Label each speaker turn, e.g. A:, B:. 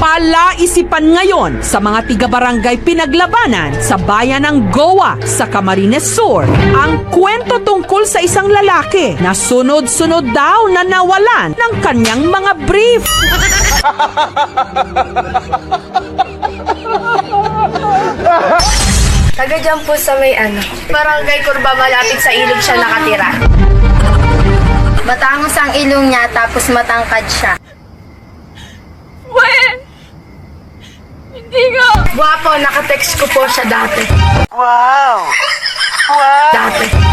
A: palaisipan ngayon sa mga tiga-barangay pinaglabanan sa bayan ng Goa sa Camarines Sur ang kwento tungkol sa isang lalaki na sunod-sunod daw na nawalan ng kanyang mga brief.
B: Taga dyan po sa may Barangay Curva, malapit sa ilog siya nakatira. Matangos ang ilong niya tapos matangkad siya.
C: When? Hindi nga.
B: Guwapo, nakatext ko po siya dati.
D: Wow! Wow!
B: Dati.